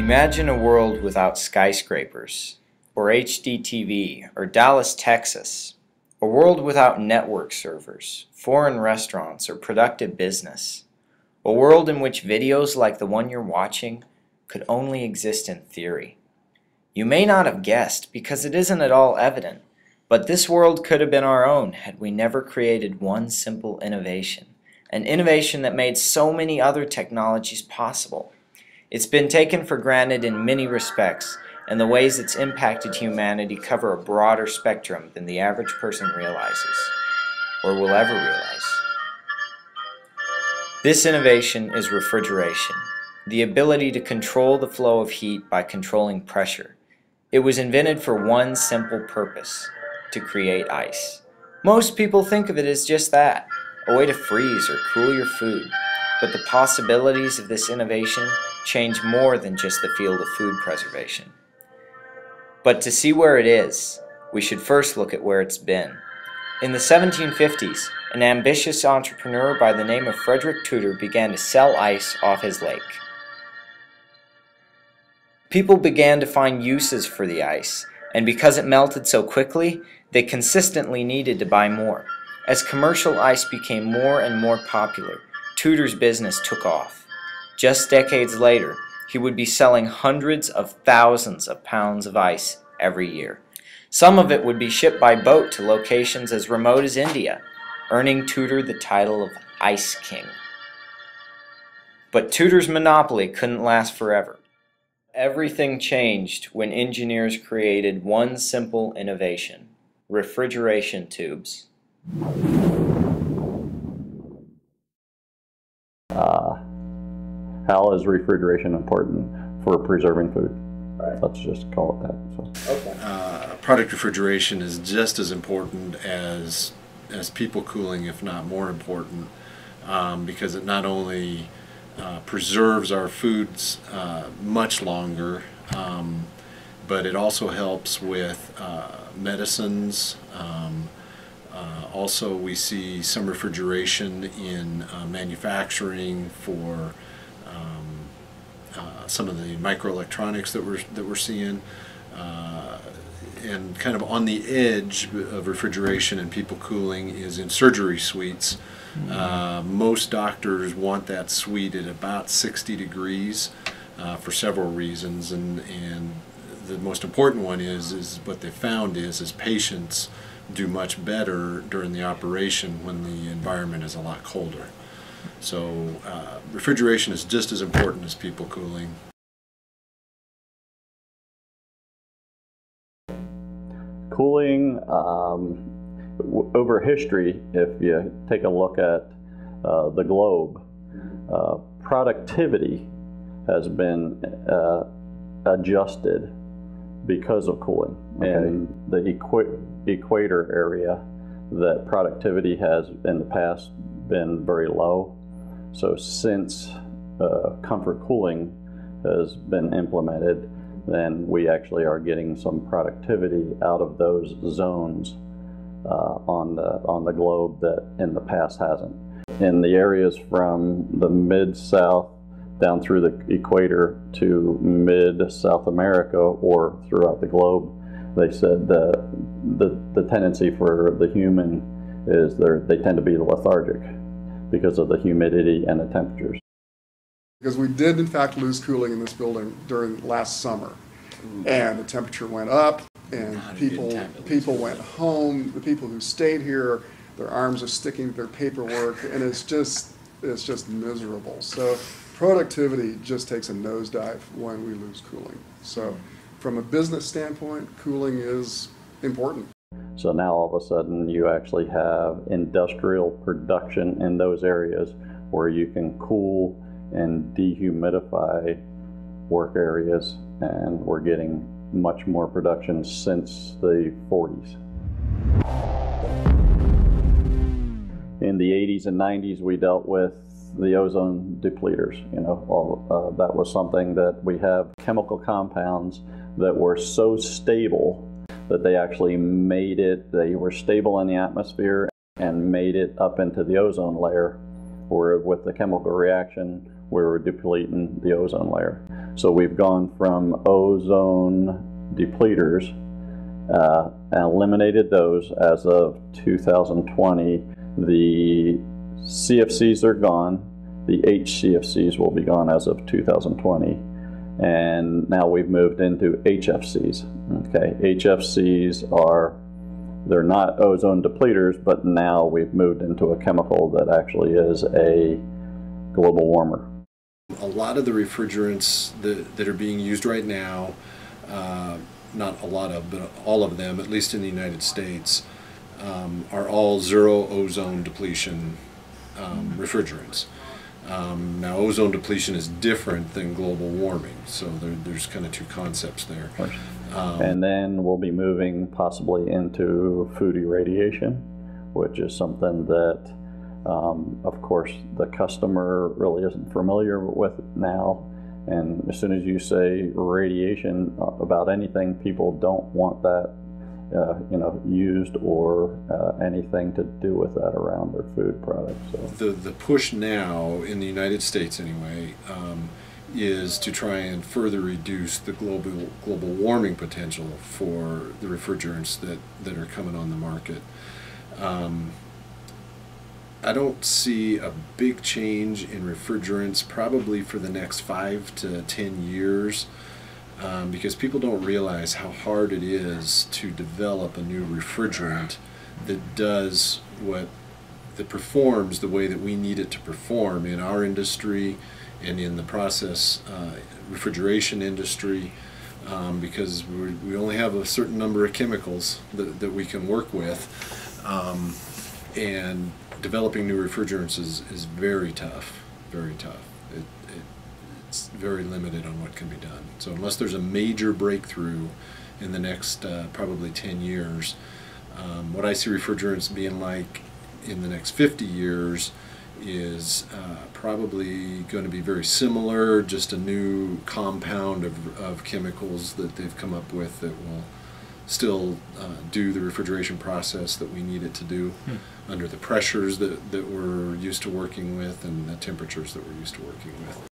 Imagine a world without skyscrapers, or HD TV, or Dallas, Texas. A world without network servers, foreign restaurants, or productive business. A world in which videos like the one you're watching could only exist in theory. You may not have guessed because it isn't at all evident, but this world could have been our own had we never created one simple innovation, an innovation that made so many other technologies possible. It's been taken for granted in many respects, and the ways it's impacted humanity cover a broader spectrum than the average person realizes, or will ever realize. This innovation is refrigeration, the ability to control the flow of heat by controlling pressure. It was invented for one simple purpose: to create ice. Most people think of it as just that, a way to freeze or cool your food. But the possibilities of this innovation change more than just the field of food preservation. But to see where it is, we should first look at where it's been. In the 1750s, an ambitious entrepreneur by the name of Frederick Tudor began to sell ice off his lake. People began to find uses for the ice, and because it melted so quickly, they consistently needed to buy more. As commercial ice became more and more popular, Tudor's business took off. Just decades later, he would be selling hundreds of thousands of pounds of ice every year. Some of it would be shipped by boat to locations as remote as India, earning Tudor the title of Ice King. But Tudor's monopoly couldn't last forever. Everything changed when engineers created one simple innovation: refrigeration tubes. How is refrigeration important for preserving food? Right. Let's just call it that. So. Okay. Product refrigeration is just as important as people cooling, if not more important, because it not only preserves our foods much longer, but it also helps with medicines. Also, we see some refrigeration in manufacturing for some of the microelectronics that we're seeing, and kind of on the edge of refrigeration and people cooling is in surgery suites. Most doctors want that suite at about 60 degrees for several reasons, and the most important one is what they found is patients do much better during the operation when the environment is a lot colder. So refrigeration is just as important as people cooling. Cooling, over history, if you take a look at the globe, productivity has been adjusted because of cooling. Okay. In the equator area, that productivity has in the past been very low. So since comfort cooling has been implemented, then we actually are getting some productivity out of those zones on the globe that in the past hasn't. In the areas from the mid-south down through the equator to mid-South America or throughout the globe, they said the tendency for the human is they tend to be lethargic because of the humidity and the temperatures. Because we did in fact lose cooling in this building during last summer, and the temperature went up, and people went home. The people who stayed here, their arms are sticking to their paperwork, and it's just miserable. So productivity just takes a nosedive when we lose cooling. So from a business standpoint, cooling is important. So now all of a sudden you actually have industrial production in those areas where you can cool and dehumidify work areas, and we're getting much more production since the 40s. In the 80s and 90s, we dealt with the ozone depleters. That was something that we have chemical compounds that were so stable that they actually they were stable in the atmosphere and made it up into the ozone layer. where with the chemical reaction, we were depleting the ozone layer. So we've gone from ozone depleters, and eliminated those as of 2020. The CFCs are gone. The HCFCs will be gone as of 2020. And now we've moved into HFCs. Okay, HFCs they're not ozone depleters, but now we've moved into a chemical that actually is a global warmer. A lot of the refrigerants that are being used right now, not a lot of, but all of them, at least in the United States, are all zero ozone depletion refrigerants. Now, ozone depletion is different than global warming, so there's kind of two concepts there. And then we'll be moving possibly into food irradiation, which is something that, of course, the customer really isn't familiar with now. And as soon as you say radiation about anything, people don't want that used or anything to do with that around their food products. So. The push now in the United States anyway is to try and further reduce the global warming potential for the refrigerants that are coming on the market. I don't see a big change in refrigerants probably for the next 5 to 10 years. Because people don't realize how hard it is to develop a new refrigerant that performs the way that we need it to perform in our industry and in the process refrigeration industry, because we only have a certain number of chemicals that we can work with, and developing new refrigerants is very tough, very tough. It's very limited on what can be done. So unless there's a major breakthrough in the next probably 10 years, what I see refrigerants being like in the next 50 years is probably going to be very similar, just a new compound of chemicals that they've come up with that will still do the refrigeration process that we need it to do under the pressures that we're used to working with and the temperatures that we're used to working with.